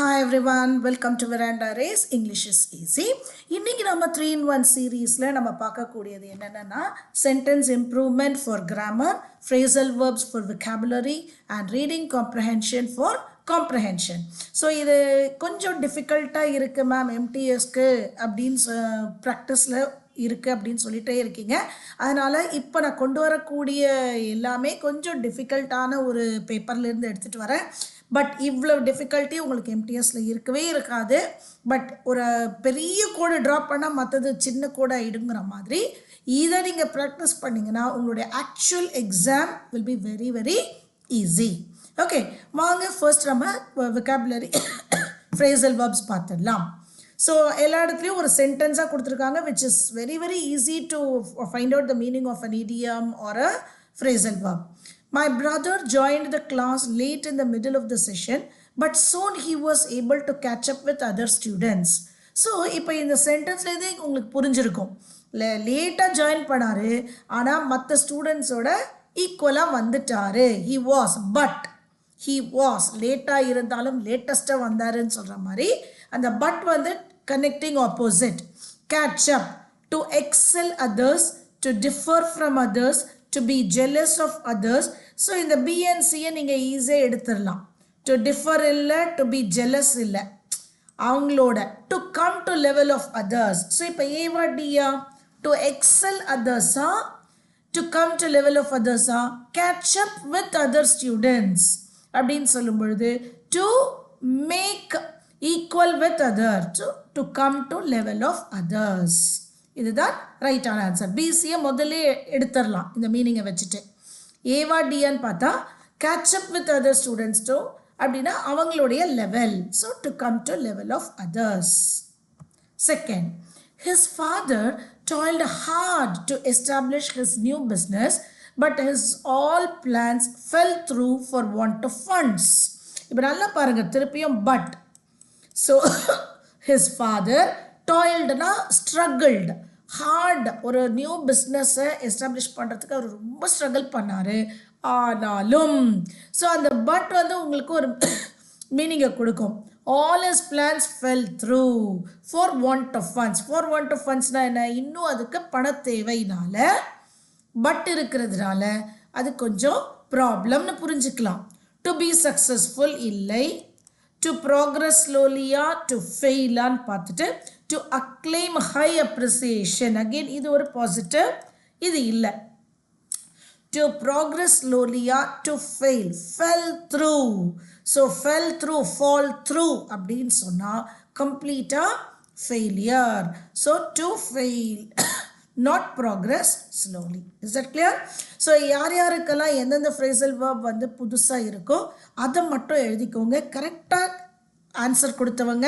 Hi everyone, welcome to Veranda Race. English is easy. இன்னைக்கு நம்ம 3-in-1 சீரீஸ்ல நம்ம பார்க்கக்கூடியது என்னன்னா sentence improvement for grammar, phrasal verbs for vocabulary and reading comprehension for comprehension. So இது கொஞ்சம் டிஃபிகல்ட்டாக இருக்குது மேம் எம்டிஎஸ்க்கு அப்படின்னு ப்ராக்டிஸில் இருக்குது அப்படின்னு சொல்லிகிட்டே இருக்கீங்க. அதனால் இப்போ நான் கொண்டு வரக்கூடிய எல்லாமே கொஞ்சம் டிஃபிகல்ட்டான ஒரு பேப்பர்லேருந்து எடுத்துகிட்டு வரேன். பட் இவ்வளோ டிஃபிகல்ட்டி உங்களுக்கு எம்டிஎஸில் இருக்கவே இருக்காது. பட் ஒரு பெரிய கோடு ட்ராப் பண்ணால் மற்றது சின்ன கோடு ஆகிடுங்கிற மாதிரி இதை நீங்கள் ப்ராக்டிஸ் பண்ணிங்கன்னா உங்களுடைய actual exam will be very very easy. Okay, வாங்க ஃபர்ஸ்ட் நம்ம vocabulary phrasal verbs பார்த்துடலாம். ஸோ எல்லா இடத்துலையும் ஒரு சென்டென்ஸாக கொடுத்துருக்காங்க which is very very easy to find out the meaning of an idiom or a phrasal verb. My brother joined the class late in the middle of the session, but soon he was able to catch up with other students. So இப்போ இந்த சென்டென்ஸ்லேருந்தே உங்களுக்கு புரிஞ்சிருக்கும், லேட்டாக join பண்ணார் ஆனால் மற்ற ஸ்டூடெண்ட்ஸோட ஈக்குவலாக வந்துட்டார். he was லேட்டாக இருந்தாலும் லேட்டஸ்ட்டாக வந்தாருன்னு சொல்கிற மாதிரி அந்த பட் வந்து connecting opposite. catch up, to excel others, to differ from others, to be jealous of others. So இந்த பிஎன்சியை நீங்கள் ஈஸியாக எடுத்துடலாம். டு டிஃபர் இல்லை, டு பி ஜெலஸ் இல்லை, அவங்களோட to come to level of others. So இப்போ ஏவா டியா? டு எக்ஸல் அதர்ஸா, to come to level of அதர்ஸா, catch up with other students அப்படின்னு சொல்லும் பொழுது to make equal with other, to come to level of others. இதுதான் ரைட்டான ஆன்சர். பிசியை முதல்ல எடுத்துடலாம் இந்த மீனிங்கை வச்சுட்டு. ஏவா டியான்னு பார்த்தா catch up with other students to அப்படின்னா அவங்களுடைய level. So to come to level of others. Second, his father toiled hard to establish his new business, but his all plans fell through for want of funds. இப்போ நல்லா பாருங்க, திருப்பியும் but. So his father toiledனா struggled hard, ஒரு new பிஸ்னஸை establish பண்ணுறதுக்கு அவர் ரொம்ப struggle பண்ணார். ஆனாலும் ஸோ அந்த பட் வந்து உங்களுக்கு ஒரு மீனிங்கை கொடுக்கும். all his plans fell through for want of funds. for want of fundsனா என்ன? இன்னும் அதுக்கு பண தேவையினால பட் இருக்கிறதுனால அது கொஞ்சம் ப்ராப்ளம்னு புரிஞ்சுக்கலாம். டு பி சக்ஸஸ்ஃபுல் இல்லை, டு ப்ராக்ரஸ் ஸ்லோலியா, டு ஃபெயிலான்னு பார்த்துட்டு to acclaim high appreciation. Again இது ஒரு பாசிட்டிவ், இது இல்லை. டு ப்ராக்ரஸ் ஸ்லோலியா, to fail, fell through. So fell through, fall through அப்படின்னு சொன்னால் கம்ப்ளீட்டாக failure. So to fail, not progress slowly. Is that clear? ஸோ யார் யாருக்கெல்லாம் எந்தெந்த phrasal verb வந்து புதுசாக இருக்கோ அதை மட்டும் எழுதிக்கோங்க. கரெக்டாக ஆன்சர் கொடுத்தவங்க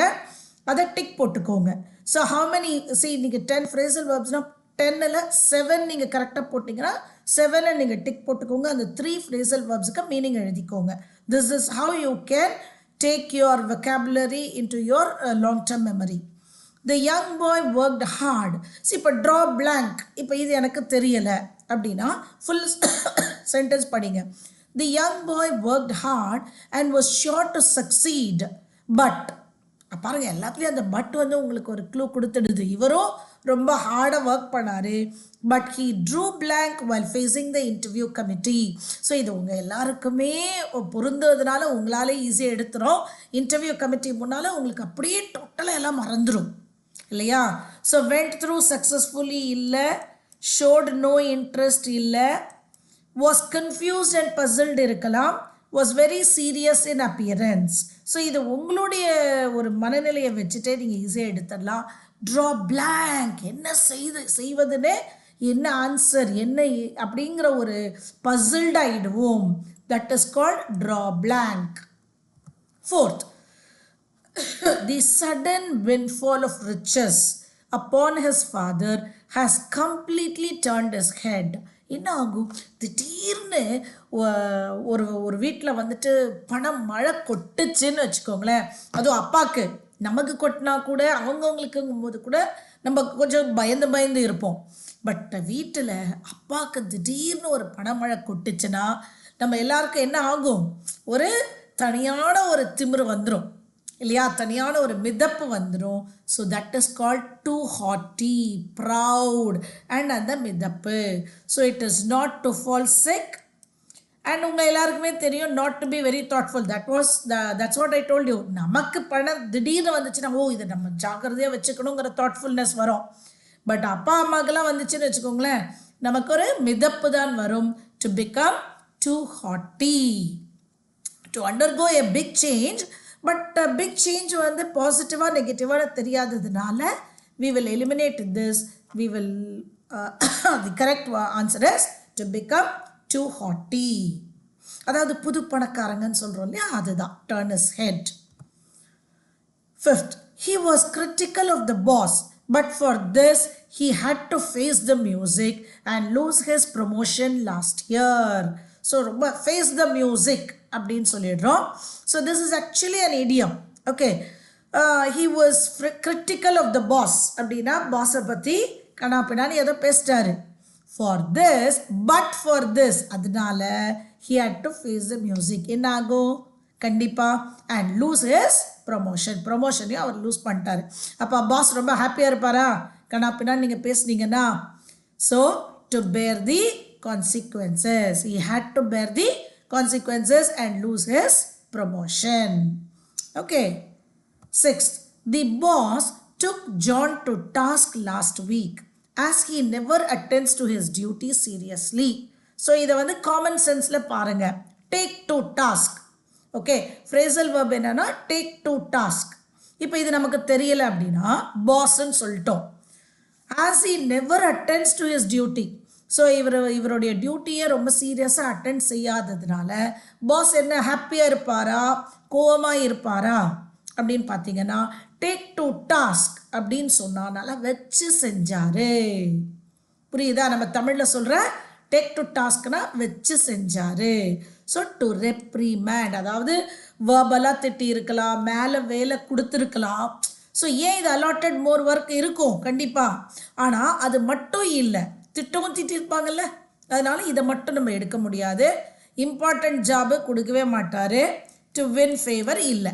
அதை டிக் போட்டுக்கோங்க. ஸோ how many, see நீங்கள் 10 phrasal verbsனால் 10ல் 7 நீங்கள் கரெக்டாக போட்டிங்கன்னா 7 நீங்கள் டிக் போட்டுக்கோங்க. அந்த 3 phrasal verbsக்கு மீனிங் எழுதிக்கோங்க. This is how you can take your vocabulary into your long-term memory. The young boy worked hard. See, இப்போ ட்ரா blank, இப்போ இது எனக்கு தெரியலை அப்படின்னா ஃபுல் சென்டென்ஸ் படிங்க. The young boy worked hard and was sure to succeed. But பாருங்கள், எல்லாத்துலேயும் அந்த பட் வந்து உங்களுக்கு ஒரு க்ளூ கொடுத்துடுது. இவரும் ரொம்ப ஹார்டாக ஒர்க் பண்ணார். But he drew blank while facing the interview committee. So இது உங்கள் எல்லாருக்குமே பொருந்ததுனால உங்களாலே ஈஸியாக எடுத்துரும். இன்டர்வியூ கமிட்டி முன்னால் உங்களுக்கு அப்படியே டோட்டலாக எல்லாம் மறந்துடும் இல்லையா? ஸோ வெண்ட் த்ரூ சக்ஸஸ்ஃபுல்லி இல்லை, ஷோட் நோ இன்ட்ரெஸ்ட் இல்லை, வாஸ் கன்ஃபியூஸ்ட் அண்ட் பசில்டு இருக்கலாம், was very serious in appearance. So இது உங்களுடைய ஒரு மனநிலையை வச்சுட்டே நீங்கள் ஈஸியாக எடுத்துடலாம். ட்ரா பிளாங்க், என்ன செய்வதுன்னு, என்ன ஆன்சர் என்ன அப்படிங்கிற ஒரு பசில்ட் ஆகிடுவோம். That is called draw blank. Fourth, the sudden windfall of riches upon his father has completely turned his head. என்ன ஆகும்? திடீர்னு ஒரு வீட்டில் வந்துட்டு பணம் மழை கொட்டுச்சுன்னு வச்சுக்கோங்களேன். அதுவும் அப்பாவுக்கு, நமக்கு கொட்டினா கூட அவங்கவுங்களுக்குங்கும் போது கூட நம்ம கொஞ்சம் பயந்து இருப்போம். பட் வீட்டில் அப்பாவுக்கு திடீர்னு ஒரு பணமழை கொட்டுச்சுன்னா நம்ம எல்லாருக்கும் என்ன ஆகும்? ஒரு தனியான ஒரு திமிரு வந்துடும் இல்லையா, தனியான ஒரு மிதப்பு வந்துடும். So that is called to haughty, proud and அந்த மிதப்பு. So it is not to fall sick and உங்கள் எல்லாருக்குமே தெரியும் not to be very thoughtful. That's what I told you. நமக்கு பணம் திடீர்னு வந்துச்சுன்னா இதை நம்ம ஜாக்கிரதையாக வச்சுக்கணுங்கிற தாட்ஃபுல்னஸ் வரும். பட் அப்பா அம்மாக்கெல்லாம் வந்துச்சுன்னு வச்சுக்கோங்களேன், நமக்கு ஒரு மிதப்பு தான் வரும். To become too haughty, to undergo a big change. But big change வந்து பாசிட்டிவாக நெகட்டிவாக தெரியாததுனால we will eliminate this. We will the correct answer is to become too haughty. அதாவது புது பணக்காரங்கன்னு சொல்கிறோம் இல்லையா, அதுதான் turn his head. Fifth, he was critical of the boss, but for this he had to face the music and lose his promotion last year. So face the music அப்படின்னு சொல்லிடுறோம். So this is actually an idiom. Okay, he was critical of the boss அப்படின்னா பாஸை பற்றி கண்ணா பின்னான்னு ஏதோ பேசிட்டாரு. For this, but for this, அதனால he had to face the music. என்ன ஆகும் கண்டிப்பா, and lose his ப்ரொமோஷனையும் அவர் லூஸ் பண்ணிட்டாரு. அப்போ பாஸ் ரொம்ப ஹாப்பியாக இருப்பாரா கண்ணா பின்னா நீங்கள் பேசுனீங்கன்னா? So to bear the consequences, he had to bear the consequences and lose his promotion. Okay. Sixth, the boss took John to task last week as he never attends to his duty seriously. So இதை வந்து common சென்ஸில் பாருங்க. Take to task. Okay, phrasal verb என்னன்னா take to task. இப்போ இது நமக்கு தெரியல அப்படின்னா பாஸ்ன்னு சொல்லிட்டோம். as he never attends to his duty. So இவருடைய டியூட்டியை ரொம்ப சீரியஸாக அட்டென்ட் செய்யாததுனால பாஸ் என்ன ஹாப்பியாக இருப்பாரா கோவமாக இருப்பாரா அப்படின்னு பார்த்தீங்கன்னா, டேக் டு டாஸ்க் அப்படின்னு சொன்னால் நல்லா வச்சு செஞ்சாரு. புரியுதா? நம்ம தமிழில் சொல்கிற டேக் டு டாஸ்க்னா வச்சு செஞ்சாரு. ஸோ டு ரெப்ரிமேண்ட், அதாவது வேர்பலாக திட்டி இருக்கலாம், மேலே வேலை கொடுத்துருக்கலாம். ஸோ ஏன் இது அலாட்டட் மோர் ஒர்க் இருக்கும் கண்டிப்பாக, ஆனால் அது மட்டும் இல்லை, திட்டமும் திட்டிருப்பாங்கல்ல, அதனால இதை மட்டும் நம்ம எடுக்க முடியாது. இம்பார்ட்டண்ட் ஜாபு கொடுக்கவே மாட்டார். டு வின் ஃபேவர் இல்லை.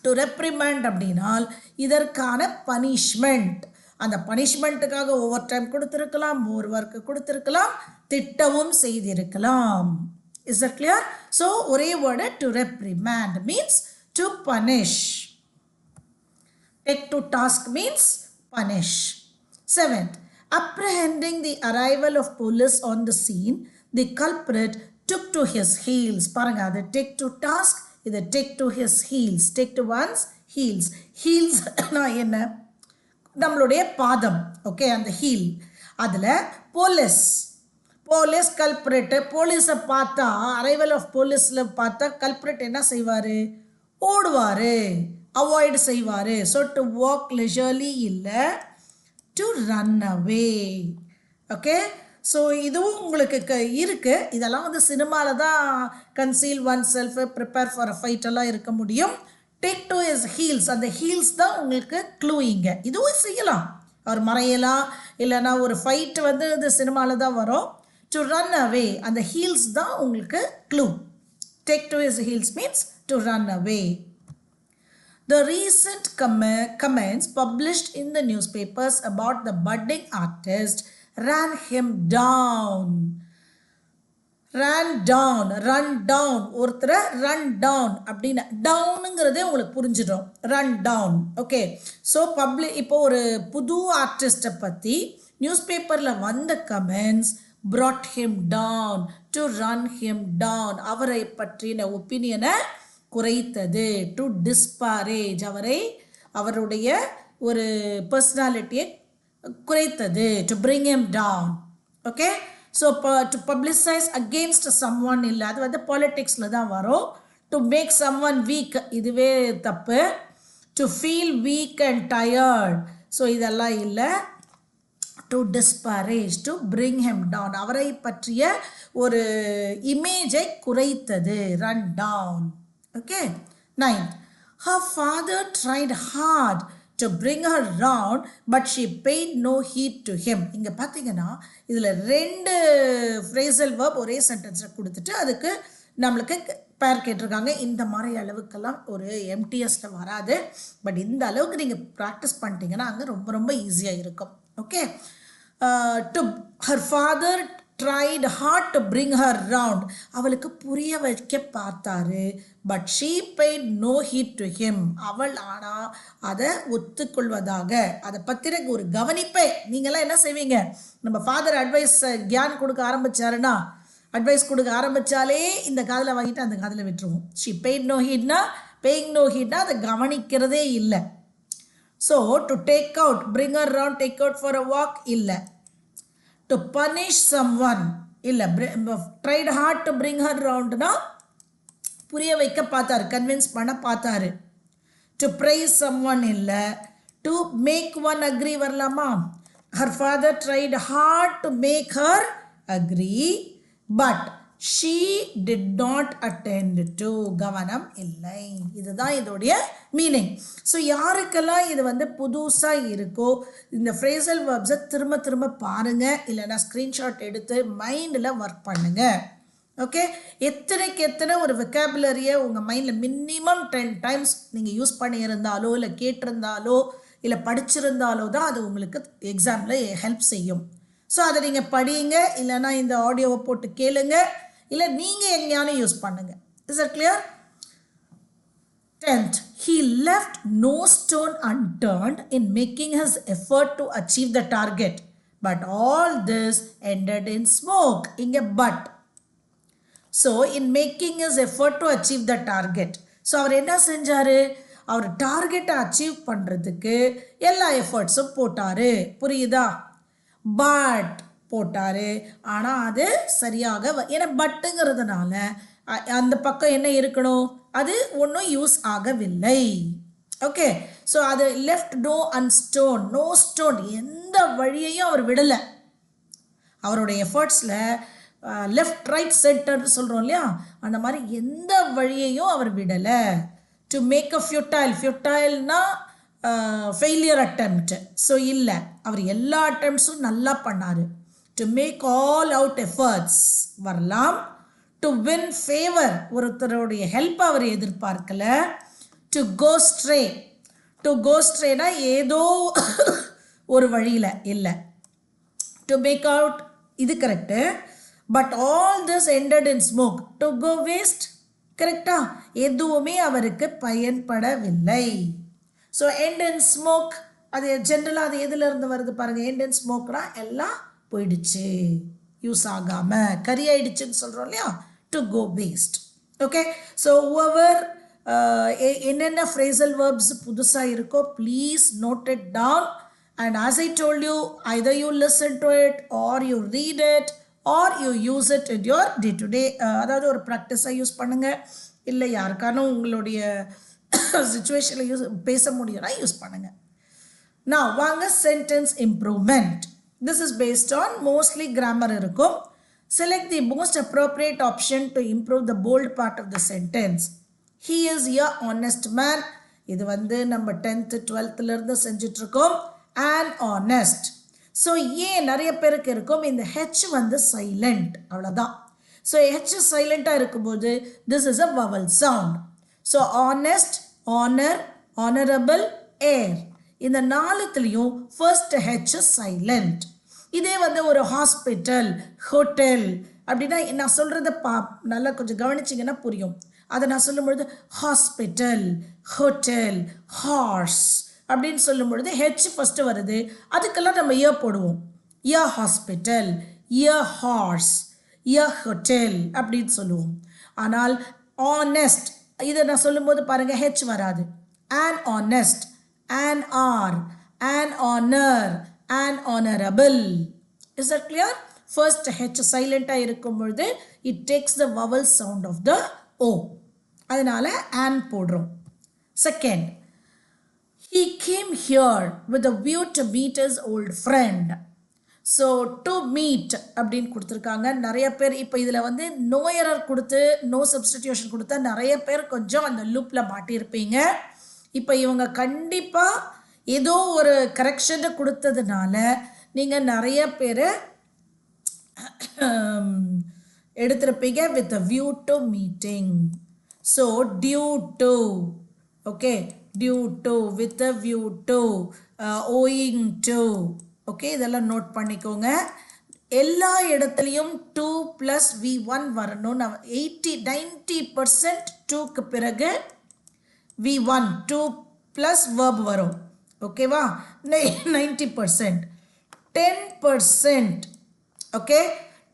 டு ரெப்ரிமேண்ட் அப்படின்னால் இதற்கான பனிஷ்மெண்ட். அந்த பனிஷ்மெண்ட்டுக்காக ஓவர் டைம் கொடுத்துருக்கலாம், மோர் ஒர்க்கு கொடுத்துருக்கலாம், திட்டமும் செய்திருக்கலாம். Is that clear? ஸோ ஒரே word to reprimand means to punish. Take to task means punish. Seventh, apprehending the arrival of police on the scene, the culprit took to his heels. பாருங்க, அது take to task, இது take to his heels, take to one's heels. heels என்ன? நம்மளுடைய பாதம். Okay, அந்த heel. அதில் police கல்ப்ரேட்டு. போலீஸை பார்த்தா, அரைவல் ஆஃப் போலீஸில் பார்த்தா கல்ப்ரேட் என்ன செய்வார்? ஓடுவார், அவாய்டு செய்வார். ஸோ டு வாக் லெஜர்லி இல்லை, to run away. Okay, so இதுவும் உங்களுக்கு இருக்குது. இதெல்லாம் வந்து சினிமாவில் தான் conceal oneself, prepare for a fight எல்லாம் இருக்க முடியும். டேக் டு இஸ் ஹீல்ஸ், அந்த ஹீல்ஸ் தான் உங்களுக்கு க்ளூ. இங்கே இதுவும் செய்யலாம், அவர் மறையலாம், இல்லைனா ஒரு ஃபைட் வந்து இந்த சினிமாவில் தான் வரும். டு ரன் அவே, அந்த ஹீல்ஸ் தான் உங்களுக்கு clue. Take to his heels means to run away. The recent comments published in the newspapers about the budding artist ran him down. Run down. ஒருத்தரை run down அப்படின்னு, டவுனுங்கிறதே உங்களுக்கு புரிஞ்சிடும். Run down. ஓகே, ஸோ இப்போ ஒரு புது ஆர்டிஸ்ட்டை பற்றி news பேப்பரில் வந்த comments brought him down, to run him down, அவரை பற்றின ஒப்பீனியனை குறைத்தது. டு டிஸ்பாரேஜ், அவருடைய ஒரு பர்சனாலிட்டியை குறைத்தது. To bring him down. Okay, so to publicise against someone இல்லை, அது வந்து பாலிட்டிக்ஸில் தான் வரும். டு மேக் சம்ஒன் வீக், இதுவே தப்பு. To feel weak and tired, so இதெல்லாம் இல்லை. To disparage, to bring him down, அவரை பற்றிய ஒரு இமேஜை குறைத்தது. Run down. Okay. 9. Her father tried hard to bring her round, but she paid no heed to him. இங்கே பார்த்தீங்கன்னா இதில் 2 phrasal verb ஒரே சென்டென்ஸில் கொடுத்துட்டு அதுக்கு நம்மளுக்கு பேர் கேட்டிருக்காங்க. இந்த மாதிரி அளவுக்கெல்லாம் ஒரு எம்டிஎஸ்ல வராது. பட் இந்த அளவுக்கு நீங்கள் ப்ராக்டிஸ் பண்ணிட்டீங்கன்னா அங்கே ரொம்ப ரொம்ப ஈஸியாக இருக்கும். Okay. To her father tried hard to bring her round. அவளுக்கு புரிய வைக்க பார்த்தாரு. But she paid no heed to him. அவள் ஆனால் அதை ஒத்துக்கொள்வதாக, அதை பற்றின ஒரு கவனிப்பே. நீங்களாம் என்ன செய்வீங்க? நம்ம ஃபாதர் அட்வைஸ் கியான் கொடுக்க ஆரம்பிச்சாருன்னா, அட்வைஸ் கொடுக்க ஆரம்பித்தாலே இந்த காதில் வாங்கிட்டு அந்த காதில் விட்டுருவோம். ஷீ பெய்ட் நோ ஹீட்னா, பேயிங் நோ ஹீட்னா அதை கவனிக்கிறதே இல்லை. So to take out, bring her round, take out for a walk இல்லை. டு பனிஷ் சம் ஒன் இல்லை. Tried hard to bring her ரவுண்ட்னா புரிய வைக்க பார்த்தாரு, கன்வின்ஸ் பண்ண பார்த்தாரு. டு ப்ரைஸ் சம் ஒன் இல்லை. டு மேக் ஒன் அக்ரி வரலாமா? Her father tried hard to make her agree but she did not attend to. கவனம் இல்லை. இதுதான் இதோடைய மீனிங். ஸோ யாருக்கெல்லாம் இது வந்து புதுசாக இருக்கோ இந்த ஃப்ரேசல் வேர்ப்ஸை திரும்ப திரும்ப பாருங்கள், இல்லைன்னா ஸ்க்ரீன்ஷாட் எடுத்து மைண்டில் ஒர்க் பண்ணுங்கள். ஓகே. எத்தனைக்கு எத்தனை ஒரு வெக்காபுலரியை உங்கள் மைண்டில் மினிமம் 10 times நீங்கள் யூஸ் பண்ணியிருந்தாலோ இல்லை கேட்டிருந்தாலோ இல்லை படிச்சிருந்தாலோ தான் அது உங்களுக்கு எக்ஸாமில் ஹெல்ப் செய்யும். ஸோ அதை நீங்கள் படியுங்க, இல்லைன்னா இந்த ஆடியோவை போட்டு கேளுங்க, இல்லை நீங்கள் எங்கேயானு யூஸ் பண்ணுங்கள். Is it clear? 10th, he left no stone unturned in making his effort to achieve the target, but all this ended in smoke. இங்கே but. So in making his effort to achieve the target, so அவர் என்ன செஞ்சார்? அவர் டார்கெட்டை achieve பண்ணுறதுக்கு எல்லா எஃபர்ட்ஸும் போட்டார். புரியுதா? But போட்டார், ஆனால் அது சரியாக ஏன்னா பட்டுங்கிறதுனால அந்த பக்கம் என்ன இருக்கணும்? அது ஒன்றும் யூஸ் ஆகவில்லை. ஓகே. ஸோ அது லெஃப்ட் நோ அன்ஸ்டோன், நோ ஸ்டோன், எந்த வழியையும் அவர் விடலை. அவருடைய எஃபர்ட்ஸில் லெஃப்ட் ரைட் சென்டர்னு சொல்கிறோம் இல்லையா, அந்த மாதிரி எந்த வழியையும் அவர் விடலை. டு மேக் அ ஃபியூட்டைல், ஃபியூட்டைல்னா ஃபெயிலியர் அட்டெம்ப்ட். ஸோ இல்லை, அவர் எல்லா அட்டெம்ப்ட்ஸும் நல்லா பண்ணார். To make all out efforts வரலாம். டு வின் ஃபேவர், ஒருத்தருடைய ஹெல்ப் அவர் எதிர்பார்க்கல. To go stray, to go ஸ்ட்ரேனா ஏதோ ஒரு வழியில் இல்லை. டு மேக் அவுட் இது correct. But all this ended in smoke. To go waste கரெக்டா? எதுவுமே அவருக்கு பயன்படவில்லை. ஸோ எண்ட் இன் ஸ்மோக், அது ஜென்ரலாக அது எதுலேருந்து வருது பாருங்கள். எண்ட் இன் ஸ்மோக்னா எல்லாம் போயிடுச்சு, யூஸ் ஆகாமல் கறி ஆயிடுச்சுன்னு சொல்கிறோம் இல்லையா. To go waste. Okay. So whoever என்னென்ன ஃப்ரேசல் வேர்ப்ஸ் புதுசாக இருக்கோ please note it down. And as I told you, either you listen to it or you read it or you use it in your day to day, அதாவது ஒரு ப்ராக்டிஸாக use பண்ணுங்கள். இல்லை யாருக்கானும் உங்களுடைய சிச்சுவேஷனில் பேச முடியும்னா யூஸ் பண்ணுங்கள். நான் வாங்க sentence improvement. This is based on mostly grammar இருக்கும். Select the most appropriate option to improve the bold part of the sentence. He is a honest man. இது வந்து நம்ம 10th 12thலேருந்து செஞ்சிட்ருக்கோம். And honest. ஸோ ஏன் நிறைய பேருக்கு இருக்கும் இந்த ஹெச் வந்து சைலண்ட், அவ்வளோதான். ஸோ ஹெச் சைலண்ட்டாக இருக்கும்போது this is a vowel sound. So honest, honour, honourable, heir, இந்த நாலுத்துலேயும் ஃபர்ஸ்ட் ஹெச் சைலண்ட். இதே வந்து ஒரு ஹாஸ்பிட்டல், ஹோட்டல் அப்படின்னா நான் சொல்கிறத நல்லா கொஞ்சம் கவனிச்சிங்கன்னா புரியும். அதை நான் சொல்லும்பொழுது ஹாஸ்பிட்டல், ஹோட்டல், ஹார்ஸ் அப்படின்னு சொல்லும் பொழுது ஹெச் ஃபஸ்ட்டு வருது. அதுக்கெல்லாம் நம்ம இயர் போடுவோம். Year hospital, year horse, year hotel அப்படின்னு சொல்லுவோம். ஆனால் ஆனஸ்ட் இதை நான் சொல்லும்போது பாருங்கள் ஹெச் வராது. And honest, and hour, and honour, and honorable. Is that clear? First H silent-ஆ இருக்கும் பொழுது it takes the vowel sound of the O. அதனால and போடுறோம். Second, he came here with a view to meet his old friend. So to meet அப்படின்னு கொடுத்துருக்காங்க. நிறைய பேர் இப்போ இதில் வந்து நோ எரர் கொடுத்து நோ சப்ஸ்டிடியூஷன் கொடுத்தா நிறைய பேர் கொஞ்சம் அந்த லூப்பில் மாட்டியிருப்பீங்க. இப்போ இவங்க கண்டிப்பாக ஏதோ ஒரு கரெக்ஷனை கொடுத்ததுனால நீங்கள் நிறைய பேர் எடுத்திருப்பீங்க with a view to meeting. So due to, okay, due to, with a view to, owing to, okay, இதெல்லாம் நோட் பண்ணிக்கோங்க. எல்லா இடத்துலையும் 2 plus V1 வரணும். 90% 2க்கு பிறகு V1 2 plus verb வரும். ஓகேவா? 90%. 10%, okay,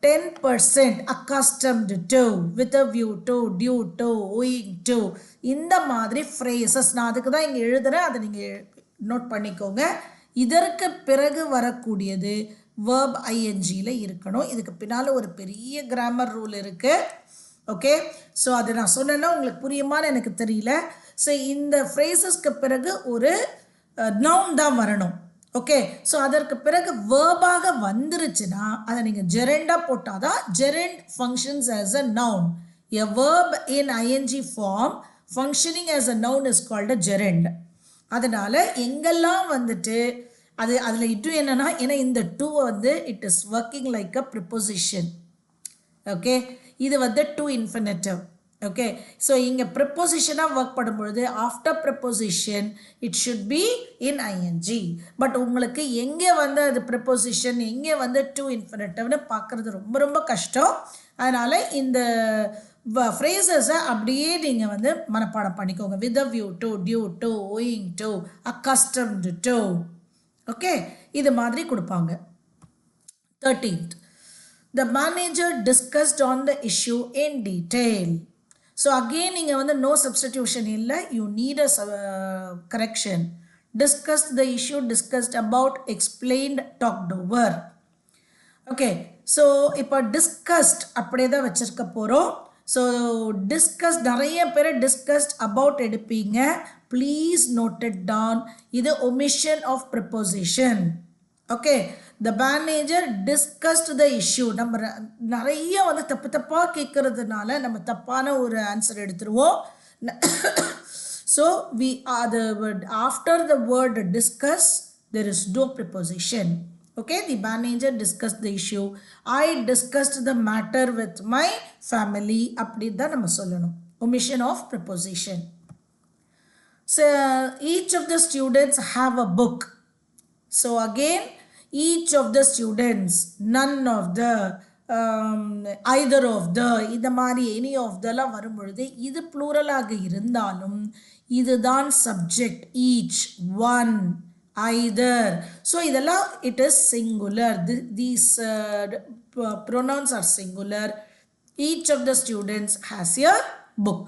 10% accustomed to, with a view to, due to, owing to, இந்த மாதிரி phrases நான் அதுக்கு தான் இங்கே எழுதுறேன், அதை நீங்கள் நோட் பண்ணிக்கோங்க. இதற்கு பிறகு வரக்கூடியது verb ingல இருக்கணும். இதுக்கு பின்னால் ஒரு பெரிய கிராமர் ரூல் இருக்கு. ஓகே, ஸோ அது நான் சொன்னேன்னா உங்களுக்கு புரியுமான்னு எனக்கு தெரியல. ஸோ இந்த ஃப்ரேசஸ்க்கு பிறகு ஒரு நவுன் தான் வரணும். ஓகே, ஸோ அதற்கு பிறகு வேர்பாக வந்துருச்சுன்னா அதை நீங்கள் ஜெரெண்டாக போட்டால் தான் gerund functions as a noun. A verb in ING form functioning as a noun is called a gerund. அதனால் எங்கெல்லாம் வந்துட்டு அது அதில் இது என்னென்னா, ஏன்னா இந்த டூ வந்து it is working like a preposition. Okay, இது வந்து டு இன்ஃபினிட்டிவ். ஓகே, ஸோ இங்கே ப்ரிப்போசிஷனாக ஒர்க் பண்ணும்பொழுது after preposition it should be in ING. But உங்களுக்கு எங்கே வந்து அது ப்ரிப்போசிஷன், எங்கே வந்து டு இன்ஃபினிட்டிவ்னு பார்க்குறது ரொம்ப ரொம்ப கஷ்டம். அதனால் இந்த ஃப்ரேசஸை அப்படியே நீங்கள் வந்து மனப்பாடம் பண்ணிக்கோங்க. With a view to, due to, owing to, accustomed to. Okay, இது மாதிரி கொடுப்பாங்க. 13th, the manager discussed on the issue in detail. So again நீங்கள் வந்து no substitution இல்லை, you need a correction. Discussed the issue, discussed about, explained, talked over. Okay, so இப்போ discussed அப்படியே தான் வச்சிருக்க போகிறோம். ஸோ டிஸ்கஸ் நிறைய பேர் டிஸ்கஸ்ட் அபவுட் எடுப்பீங்க. Please note it down. இது omission of preposition. Okay, the manager discussed the issue. நம்ம நிறைய வந்து தப்பாக கேட்கறதுனால நம்ம தப்பான ஒரு ஆன்சர் எடுத்துருவோம். So we after the word discuss there is no preposition. Okay, the manager discussed the issue. I discussed the matter with my family. அப்படி தான் நம்ம சொல்லணும். Omission of preposition. So each of the students have a book. So again, each of the students, none of the, either of the, இந்த மாதிரி any of the வரும்பொழுது இது ப்ளூரலாக இருந்தாலும் இதுதான் subject. each, one, either. So இதெல்லாம் it is singular. These pronouns are singular. Each of the students has a book.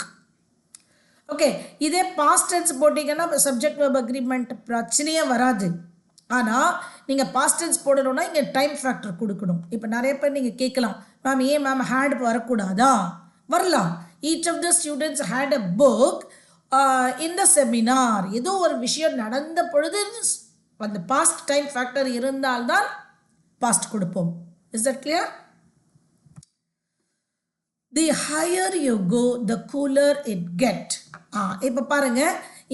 Okay, இதே past tense போட்டிங்கன்னா subject verb agreement பிரச்சனையே வராது. ஆனால் நீங்கள் past tense போடணும்னா இங்கே டைம் ஃபேக்டர் கொடுக்கணும். இப்போ நிறைய பேர் நீங்கள் கேட்கலாம், மேம் ஏன் மேம் had வரக்கூடாதா? வரலாம். each of the students had a book in the seminar. ஏதோ ஒரு விஷயம் நடந்த பொழுது அந்த பாஸ்ட் டைம் ஃபேக்டர் இருந்தால்தான் பாஸ்ட் கொடுப்போம். Is that clear? The higher you go the cooler it get. இப்போ பாருங்க,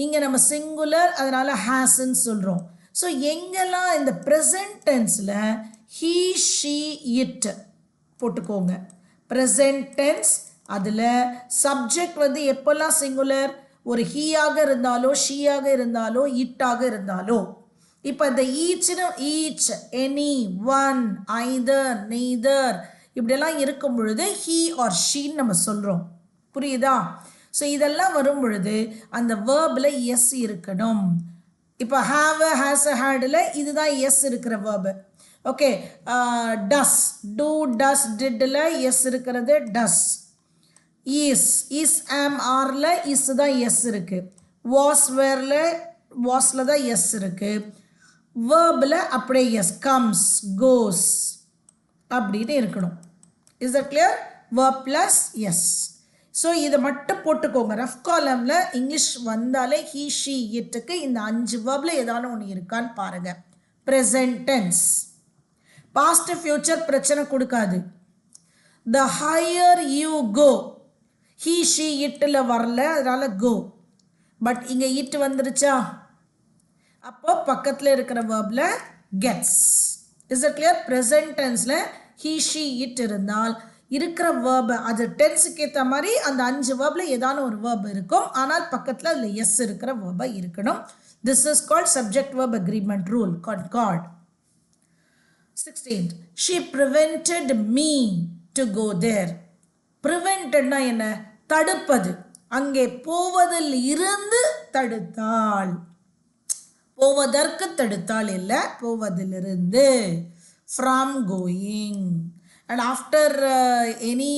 இங்கே நம்ம சிங்குலர் அதனால ஹேஸ்ன்னு சொல்கிறோம். ஸோ எங்கெல்லாம் இந்த ப்ரெசன்ட் டென்ஸில் ஹீ ஷீ இட் போட்டுக்கோங்க. ப்ரெசன்ட் டென்ஸ் அதில் சப்ஜெக்ட் வந்து எப்போல்லாம் சிங்குலர், ஒரு ஹீயாக இருந்தாலோ ஷீயாக இருந்தாலோ இட்டாக இருந்தாலோ. இப்போ இந்த ஈச்னு each, any, one, either, neither இப்படியெல்லாம் இருக்கும் பொழுது ஹீ ஆர் ஷீன்னு நம்ம சொல்கிறோம். புரியுதா? ஸோ இதெல்லாம் வரும் பொழுது அந்த வேர்பில் எஸ் இருக்கணும். இப்போ ஹாவ், ஹேஸ், ஹேடில் இதுதான் எஸ் இருக்கிற வேர்பு. ஓகே, டஸ், டூ, டஸ், டிட்டில் எஸ் இருக்கிறது டஸ். இஸ், ஆம், ஆரில் இஸ் தான் எஸ் இருக்குது. வாஸ், வேரில் வாஸில் தான் எஸ் இருக்குது. வேர்பில் அப்படியே எஸ், கம்ஸ், கோஸ் அப்படின்னு இருக்கணும். Is that clear? Verb plus S. So இதை மட்டும் போட்டுக்கோங்க. ரஃப் காலமில் இங்கிலீஷ் வந்தாலே ஹீ ஷீ இட்டுக்கு இந்த 5 வேர்பில் ஏதான ஒன்று இருக்கான்னு பாருங்கள். ப்ரெசன்ட் டென்ஸ், பாஸ்ட் ஃபியூச்சர் பிரச்சனை கொடுக்காது. The higher you go, he she இட்டில் வரல அதனால் கோ. பட் இங்கே இட்டு வந்துருச்சா, அப்போ பக்கத்தில் இருக்கிற வேர்பில் gets. Is it clear? Present டென்ஸில் ஹீ ஷீ இட் இருந்தால் இருக்கிற வேர்பு அது டென்ஸுக்கு ஏற்ற மாதிரி அந்த 5 வேர்பில் ஏதான ஒரு வேர்ப் இருக்கும். ஆனால் பக்கத்தில் அதில் எஸ் இருக்கிற வேர்பாக இருக்கணும். This is called subject verb agreement rule, concord. 16th, she prevented me to go there. Preventedனா என்ன? தடுப்பது. அங்கே போவதில் இருந்து தடுத்தாள். போவதற்கு தடுத்தாள் இல்லை, போவதிலிருந்து. From going. And after any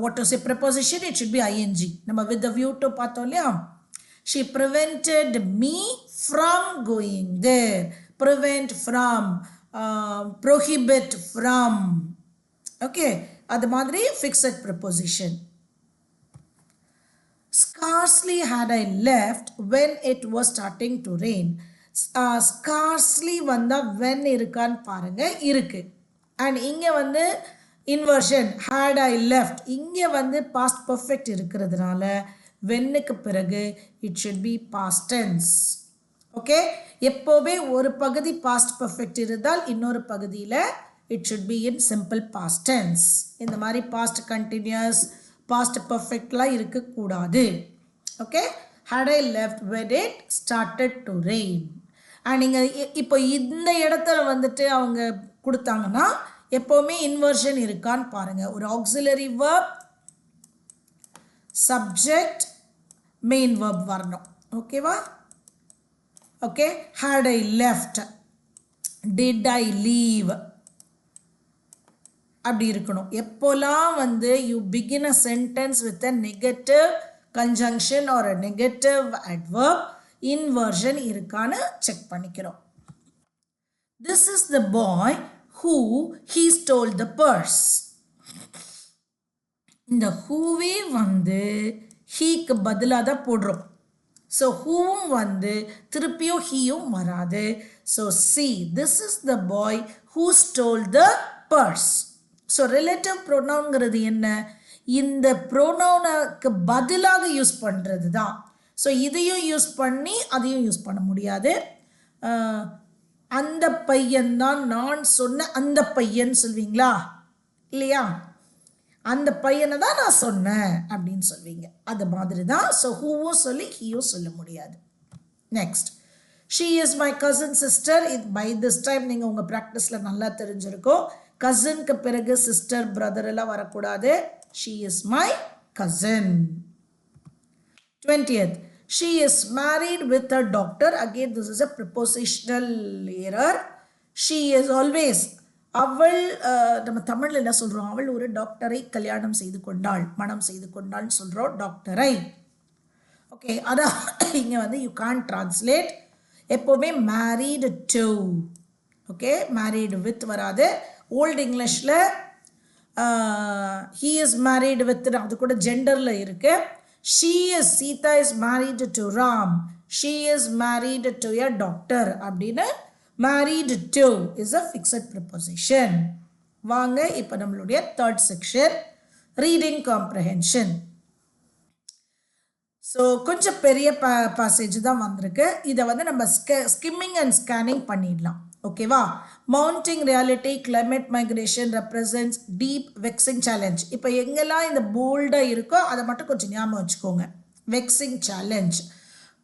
what to say preposition, it should be ing. நம்ம with the view to பார்த்தோம் இல்லையா? She prevented me from going there. Prevent from, prohibit from. Okay, அது மாதிரி fixed preposition. Scarcely had I left when it was starting to rain. Scarcely வந்தா when இருக்கான்னு பாருங்க, இருக்கு. And இங்கே வந்து inversion had I left, இங்கே வந்து past perfect இருக்கிறதுனால whenக்கு பிறகு it should be past tense. Okay, எப்போவே ஒரு பகுதி past perfect இருந்தால் இன்னொரு பகுதியில் it should be in simple past tense. இந்த மாதிரி past continuous, past perfectலாம் இருக்கக்கூடாது. Okay, had I left when it started to rain. And நீங்கள் இப்போ இந்த இடத்துல வந்துட்டு அவங்க கொடுத்தாங்கன்னா எப்போவுமே இன்வர்ஷன் இருக்கான்னு பாருங்கள். ஒரு auxiliary verb, subject, main verb வரணும். ஓகேவா? Okay, had I left, did I leave, அப்படி இருக்கணும். எப்போலாம் வந்து you begin a sentence with a negative conjunction or a negative adverb, inversion இருக்கான்னு செக் பண்ணிக்கிறோம். This is the boy who he stole the purse. இந்த whoவே வந்து ஹீக்கு பதிலாக தான் போடுறோம். ஸோ ஹூவும் வந்து திருப்பியும் ஹீயும் வராது. So see, this is the boy who stole the purse. So relative ப்ரோனவுன்ங்கிறது என்ன? இந்த ப்ரோனவுனுக்கு பதிலாக யூஸ் பண்ணுறது தான். ஸோ இதையும் யூஸ் பண்ணி அதையும் யூஸ் பண்ண முடியாது. அந்த பையன்தான் நான் சொன்ன அந்த பையன் சொல்வீங்களா இல்லையா? அந்த பையனை தான் நான் சொன்னேன் அப்படின்னு சொல்வீங்க. அது மாதிரி தான். ஸோ ஹூவும் சொல்லி ஹீயும் சொல்ல முடியாது. Next, she is my cousin sister. இது பை திஸ் டைம் நீங்கள் உங்கள் ப்ராக்டிஸில் நல்லா தெரிஞ்சிருக்கும். கசின்க்கு பிறகு சிஸ்டர், பிரதர் எல்லாம் வரக்கூடாது. She is my cousin. 20th, she is married with a doctor. Again, this is a prepositional error. She is always, அவள், நம்ம தமிழில் என்ன சொல்கிறோம்? அவள் ஒரு டாக்டரை கல்யாணம் செய்து கொண்டாள், மனம் செய்து கொண்டாள்னு சொல்கிறோம், டாக்டரை. ஓகே, அதான் இங்கே வந்து யூ கான் டிரான்ஸ்லேட். எப்போவுமே married to. Okay, married with வராது. ஓல்டு இங்கிலீஷில் he is married with, அது கூட ஜெண்டரில் இருக்குது. She is, Sita is married to Ram. She is married to a doctor. அப்படின்னா married to is a fixed preposition. வாங்க இப்போ நம்மளுடைய third section, reading comprehension. So கொஞ்சம் பெரிய பாசேஜ் தான் வந்திருக்கு. இதை வந்து நம்ம ஸ்கிம்மிங் அண்ட் ஸ்கேனிங் பண்ணிடலாம். ஓகேவா? Mounting reality, climate migration represents deep vexing challenge. இப்போ எங்கெல்லாம் இந்த போல்டாக இருக்கோ அதை மட்டும் கொஞ்சம் ஞாபகம் வச்சுக்கோங்க. Vexing challenge,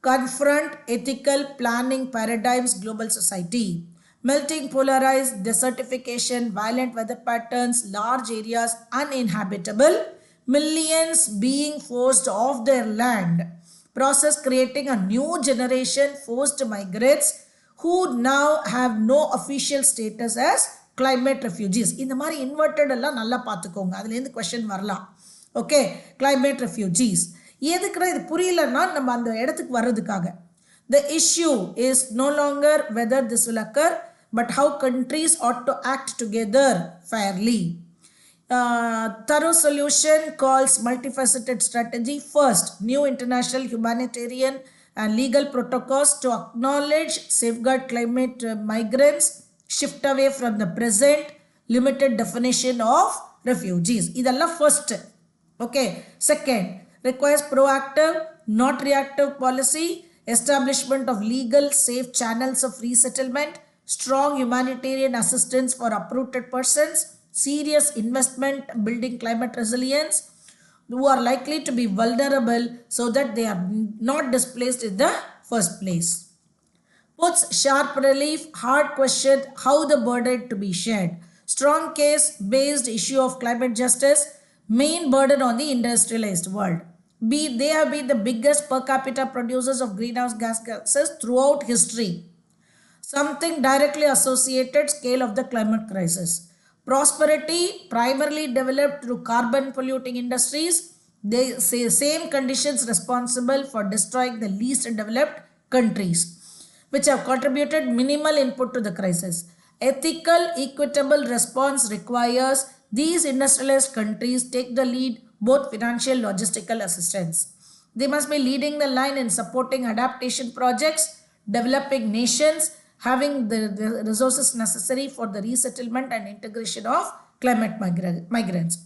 confront ethical planning paradigms global society, melting polarised desertification, violent weather patterns, large areas uninhabitable, millions being forced off their land, process creating a new generation forced migrants who now have no official status as climate refugees. இந்த மாதிரி inverted எல்லாம் நல்லா பார்த்துக்கோங்க, அதுலேருந்து question வரலாம். Okay, climate refugees எதுக்குன்னா இது புரியலன்னா நம்ம அந்த இடத்துக்கு வர்றதுக்காக. The issue is no longer whether this will occur but how countries ought to act together fairly. Thorough solution calls multifaceted strategy. First, new international humanitarian and legal protocols to acknowledge, safeguard climate migrants, shift away from the present limited definition of refugees. Idella first. Okay. Second, requires proactive, not reactive policy, establishment of legal, safe channels of resettlement, strong humanitarian assistance for uprooted persons, serious investment building climate resilience, who are likely to be vulnerable so that they are not displaced in the first place. Puts sharp relief, hard question how the burden to be shared. Strong case based issue of climate justice, main burden on the industrialized world. They have been the biggest per capita producers of greenhouse gas gases throughout history. Something directly associated scale of the climate crisis. Prosperity primarily developed through carbon polluting industries. They say same conditions responsible for destroying the least developed countries, which have contributed minimal input to the crisis. Ethical, equitable response requires these industrialized countries take the lead, both financial, logistical assistance. They must be leading the line in supporting adaptation projects, developing nations having the resources necessary for the resettlement and integration of climate migrants.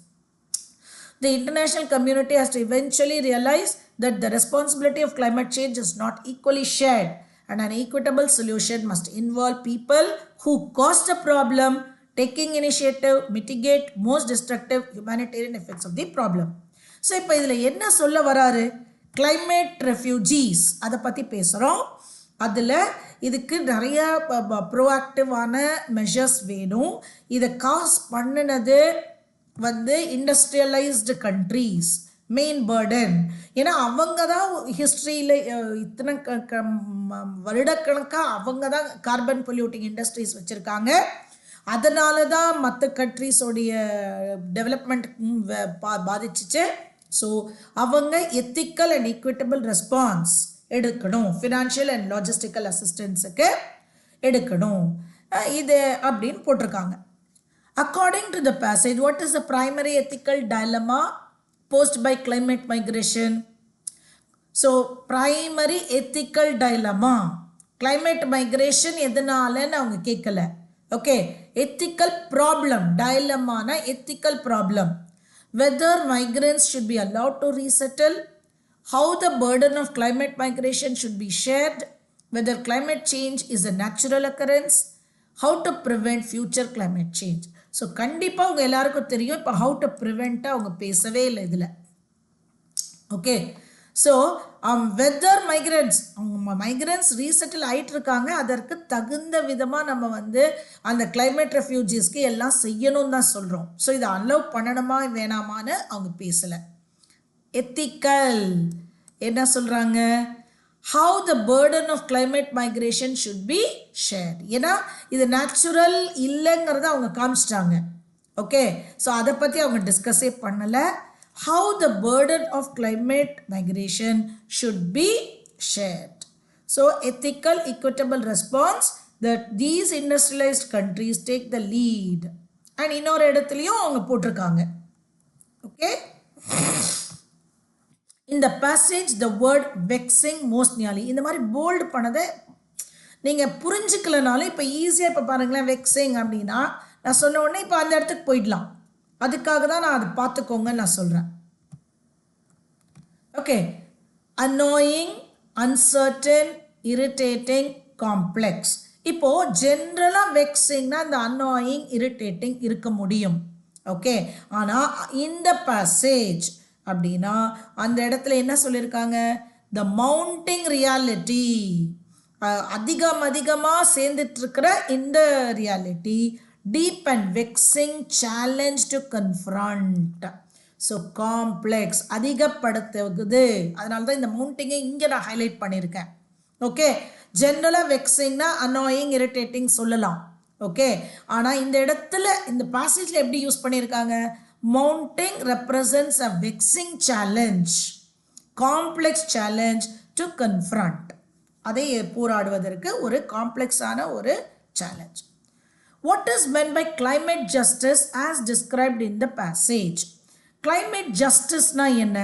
The international community has to eventually realize that the responsibility of climate change is not equally shared, and an equitable solution must involve people who caused the problem taking initiative, mitigate most destructive humanitarian effects of the problem. So இப்போ இதில் என்ன சொல்ல வராரு, climate refugees அதை பற்றி பேசுகிறோம். அதில் இதுக்கு நிறைய ப்ரோஆக்டிவான மெஷர்ஸ் வேணும். இதை காஸ் பண்ணினது வந்து இண்டஸ்ட்ரியலைஸ்டு கண்ட்ரீஸ், மெயின் பேர்டன். ஏன்னா அவங்க தான் ஹிஸ்ட்ரியில் இத்தனை வருடக்கணக்காக அவங்க தான் கார்பன் பொல்யூட்டிங் இண்டஸ்ட்ரீஸ் வச்சுருக்காங்க. அதனால தான் மற்ற கண்ட்ரீஸோடைய டெவலப்மெண்ட் பாதிச்சிச்சு. ஸோ அவங்க எத்திக்கல் அண்ட் ஈக்விட்டபிள் ரெஸ்பான்ஸ் எடுக்கணும், ஃபினான்ஷியல் அண்ட் லாஜிஸ்டிக்கல் அசிஸ்டன்ஸுக்கு எடுக்கணும். இது அப்படின்னு போட்டிருக்காங்க. According to the passage, what is the primary ethical dilemma posed by climate migration? So, primary ethical dilemma, climate migration எதனாலன்னு அவங்க கேட்கல. Okay, ethical problem, dilemma na ethical problem. Whether migrants should be allowed to resettle, how the burden of climate migration should be shared, whether climate change is a natural occurrence, how to prevent future climate change. So கண்டிப்பாக அவங்க எல்லாருக்கும் தெரியும். இப்போ how to ப்ரிவெண்ட்டாக அவங்க பேசவே இல்லை இதில். Okay, so weather migrants, அவங்க மைக்ரண்ட்ஸ் ரீசெட்டில் ஆகிட்டு இருக்காங்க, அதற்கு தகுந்த விதமாக நம்ம வந்து அந்த கிளைமேட் ரெஃப்யூஜிஸ்க்கு எல்லாம் செய்யணும்னு தான் சொல்கிறோம். ஸோ இதை அலோவ் பண்ணணுமா வேணாமான்னு அவங்க பேசலை. எத்திக்கல் என்ன சொல்கிறாங்க, how the burden of climate migration should be shared. ஏன்னா இது நேச்சுரல் இல்லைங்கிறத அவங்க காமிச்சிட்டாங்க. ஓகே, ஸோ அதை பற்றி அவங்க டிஸ்கஸே பண்ணலை. how the burden of climate migration should be shared. So ethical, equitable response that these industrialized countries take the lead. and இன்னொரு இடத்துலையும் அவங்க போட்டிருக்காங்க. Okay, in the passage the word vexing most nearly, இந்த மாதிரி போல்டு பண்ணதை நீங்கள் புரிஞ்சுக்கலனாலும் இப்போ ஈஸியாக இப்போ பாருங்களேன், வெக்ஸிங் அப்படின்னா நான் சொன்ன உடனே இப்போ அந்த இடத்துக்கு போயிடலாம். அதுக்காக தான் நான் அதை பார்த்துக்கோங்கன்னு நான் சொல்கிறேன். Okay, annoying, uncertain, irritating, complex. இப்போது ஜென்ரலாக வெக்ஸிங்னா இந்த அன்னாயிங், இரிட்டேட்டிங் இருக்க முடியும். ஓகே, ஆனால் இந்த பேசேஜ் அப்படின்னா அந்த இடத்துல என்ன சொல்லியிருக்காங்க, த மவுண்டிங் ரியாலிட்டி, அதிகமாக சேர்ந்துட்டுருக்கிற இந்த reality, deep and vexing challenge to confront. So complex அதிகப்படுத்துது. அதனால தான் இந்த மவுண்டிங்கை இங்கே நான் ஹைலைட் பண்ணியிருக்கேன். ஓகே, ஜென்ரலாக வெக்ஸிங்னா அன்னாயிங், இரிட்டேட்டிங் சொல்லலாம். ஓகே, ஆனால் இந்த இடத்துல இந்த பேசேஜில் எப்படி யூஸ் பண்ணியிருக்காங்க, mounting represents a vexing challenge, complex challenge to confront. அதை போராடுவதற்கு ஒரு காம்ப்ளெக்ஸான ஒரு challenge. What is meant by climate justice as described in the passage? Climate justice-னா என்ன?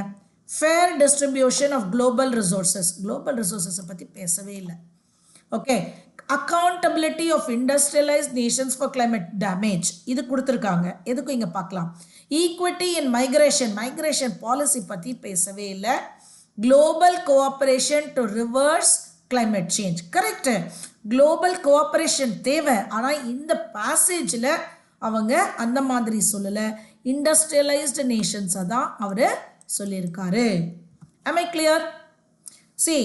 Fair distribution of global resources. Global resources பற்றி பேசவே இல்லை. Okay, accountability of industrialized nations for climate damage, இது கொடுத்துருக்காங்க. எதுக்கும் இங்கே பார்க்கலாம். ஈக்விட்டி இன் மைக்ரேஷன், மைக்ரேஷன் பாலிசி பற்றி பேசவே இல்லை. Global cooperation to reverse climate change. Correct, global cooperation தேவை. ஆனால் இந்த பேசேஜில் அவங்க அந்த மாதிரி சொல்லலை, இண்டஸ்ட்ரியலைஸ்டு நேஷன்ஸை தான் அவர் சொல்லியிருக்காரு. Am I clear? See,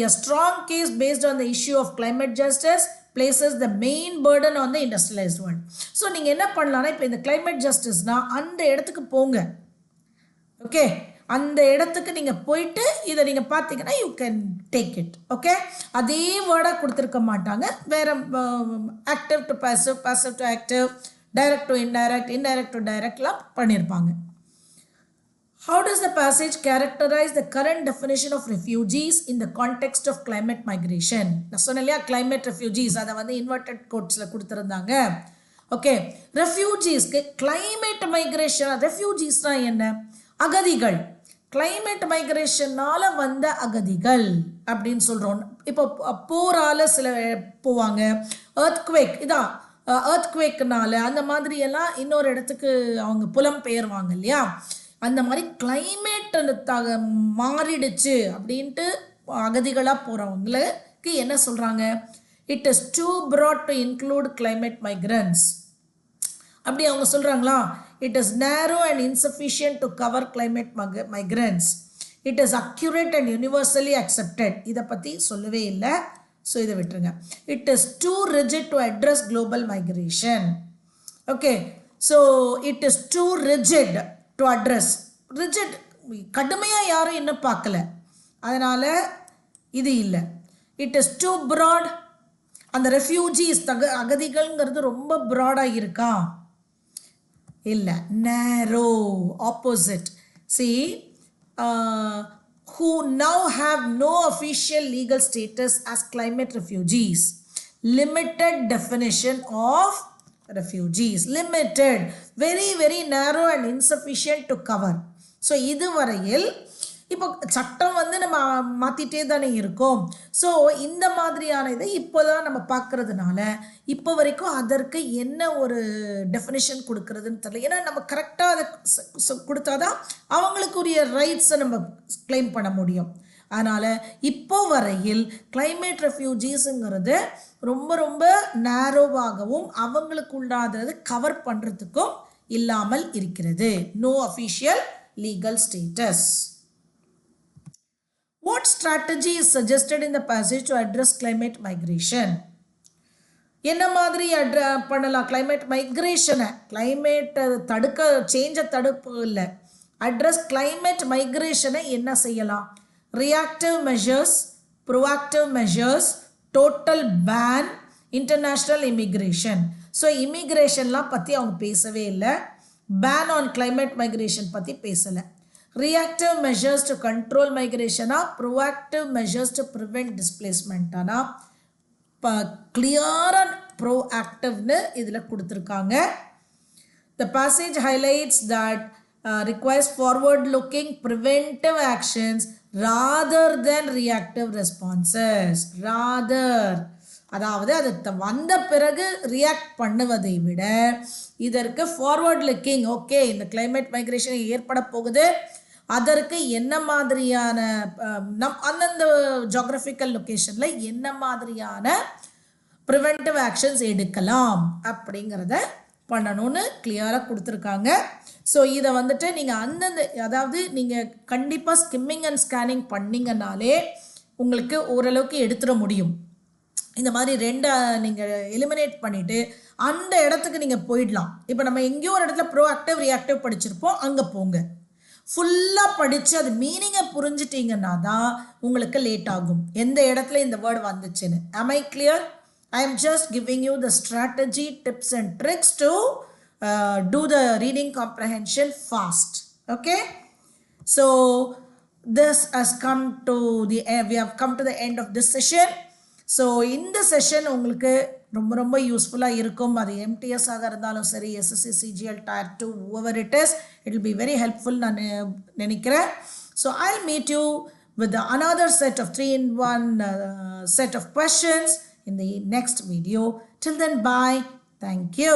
a strong case based on the issue of climate justice places the main burden on the industrialized world. So நீங்கள் என்ன பண்ணலான்னா, இப்போ இந்த climate justiceனால் அந்த இடத்துக்கு போங்க. ஓகே, அந்த இடத்துக்கு நீங்கள் போயிட்டு இதை நீங்கள் பார்த்தீங்கன்னா you can take it. Okay, அதே வேர்டாக கொடுத்துருக்க மாட்டாங்க, வேறு active to passive, passive to active, direct to indirect, indirect to டைரக்ட்லாம் பண்ணியிருப்பாங்க. How does the passage characterize the current definition of refugees in the context of climate migration? நான் சொன்னேன் இல்லையா, climate refugees, அதை வந்து inverted quotesல கொடுத்துருந்தாங்க. ஓகே, ரெஃப்யூஜிஸ்க்கு climate migration, ரெஃப்யூஜிஸ்னா என்ன? அகதிகள், climate migrationனால வந்த அகதிகள் அப்படின்னு சொல்கிறோம். இப்போ போரால் சில போவாங்க, earthquake, இதான் earthquakeனால அந்த மாதிரியெல்லாம் இன்னொரு இடத்துக்கு அவங்க புலம்பெயர்வாங்க இல்லையா, அந்த மாதிரி கிளைமேட் மாறிடுச்சு அப்படின்ட்டு அகதிகளாக போகிறவங்களுக்கு என்ன சொல்கிறாங்க, it is too broad to include climate migrants அப்படி அவங்க சொல்கிறாங்களா. It is narrow and insufficient to cover climate migrants. It is accurate and universally accepted. இதை பற்றி சொல்லவே இல்லை, ஸோ இதை விட்டுருங்க. It is too rigid to address global migration. Okay, so it is too rigid to address. Rigid கடுமையாக யாரும் இன்னும் பார்க்கல, அதனால் இது இல்லை. இட் இஸ் டூ ப்ராட், அந்த ரெஃப்யூஜிஸ் அகதிகள்ங்கிறது ரொம்ப ப்ராடாக இருக்கா, இல்லை, நேரோ, opposite. See, who now have no official legal status as climate refugees. Limited definition of refugees, limited, very very narrow and insufficient to cover. So இதுவரையில் இப்போ சட்டம் வந்து நம்ம மாற்றிட்டே தானே இருக்கோம். ஸோ இந்த மாதிரியான இதை இப்போ தான் நம்ம பார்க்குறதுனால இப்போ வரைக்கும் அதற்கு என்ன ஒரு டெஃபினிஷன் கொடுக்குறதுன்னு தெரியல. ஏன்னா நம்ம கரெக்டாக அதை கொடுத்தா தான் அவங்களுக்குரிய ரைட்ஸை நம்ம கிளைம் பண்ண முடியும். அதனால் இப்போ வரையில் கிளைமேட் ரெஃப்யூஜிஸுங்கிறது ரொம்ப ரொம்ப நேரோவாகவும் அவங்களுக்கு உள்ளாதது கவர் பண்ணுறதுக்கும் இல்லாமல் இருக்கிறது. No official legal status. What strategy is suggested in the passage to address climate migration? என்ன மாதிரி பண்ணலாம் climate migration? climate தடுக்க, சேஞ்சை தடுப்பு இல்லை, அட்ரஸ் climate migration என்ன செய்யலாம்? reactive measures, proactive measures, total ban, international immigration. So இமிக்ரேஷன்லாம் பற்றி அவங்க பேசவே இல்லை, ban on climate migration பற்றி பேசலை. reactive measures to control migration, proactive measures to prevent displacement, clear and proactive இதில் கொடுத்துருக்காங்க. The passage highlights that requires forward looking preventive actions rather than reactive responses. rather, அதாவது அது வந்த பிறகு react பண்ணுவதை விட இதற்கு ஃபார்வர்ட் லுக்கிங், ஓகே இந்த climate migration ஏற்பட போகுது, அதற்கு என்ன மாதிரியான அந்தந்த ஜியோகிராஃபிக்கல் லொக்கேஷனில் என்ன மாதிரியான ப்ரிவென்டிவ் ஆக்ஷன்ஸ் எடுக்கலாம் அப்படிங்கிறத பண்ணணும்னு கிளியராக கொடுத்துருக்காங்க. ஸோ இதை வந்துட்டு நீங்கள் அந்தந்த, அதாவது நீங்கள் கண்டிப்பாக ஸ்கிம்மிங் அண்ட் ஸ்கேனிங் பண்ணிங்கனாலே உங்களுக்கு ஓரளவுக்கு எடுத்துட முடியும். இந்த மாதிரி ரெண்டை நீங்கள் எலிமினேட் பண்ணிவிட்டு அந்த இடத்துக்கு நீங்கள் போயிடலாம். இப்போ நம்ம எங்கேயோ ஒரு இடத்துல ப்ரோஆக்டிவ் ரியாக்டிவ் படிச்சிருப்போம், அங்கே போங்க. ஃபுல்லாக படித்து அது மீனிங்கை புரிஞ்சிட்டிங்கன்னா தான் உங்களுக்கு லேட் ஆகும் எந்த இடத்துல இந்த வேர்டு வந்துச்சுன்னு. am I clear? I am just giving you the strategy, tips and tricks to do the reading comprehension fast. Okay? So this has come to the end. We have come to the end of this session. So இந்த session உங்களுக்கு ரொம்ப ரொம்ப யூஸ்ஃபுல்லாக இருக்கும். அது எம்டிஎஸ்ஸாக இருந்தாலும் சரி, SSC, CGL, tier 2, whoever it is, it will be very helpful நான் நினைக்கிறேன். So I'll meet you with another set of 3-in-1 set of questions in the next video. Till then, bye. Thank you.